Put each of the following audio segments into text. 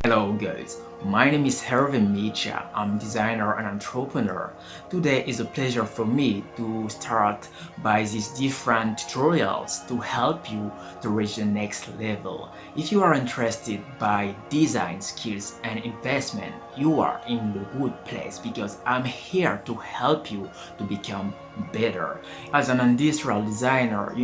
Hello guys, my name is Hervé Micha. I'm designer and entrepreneur. Today is a pleasure for me to start by these different tutorials to help you to reach the next level. If you are interested by design skills and investment, you are in the good place because I'm here to help you to become better. As an industrial designer,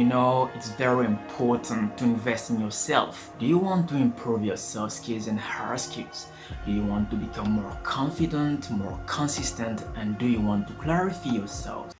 it's very important to invest in yourself. Do you want to improve your soft skills and hard skills? Do you want to become more confident, more consistent, and do you want to clarify yourself?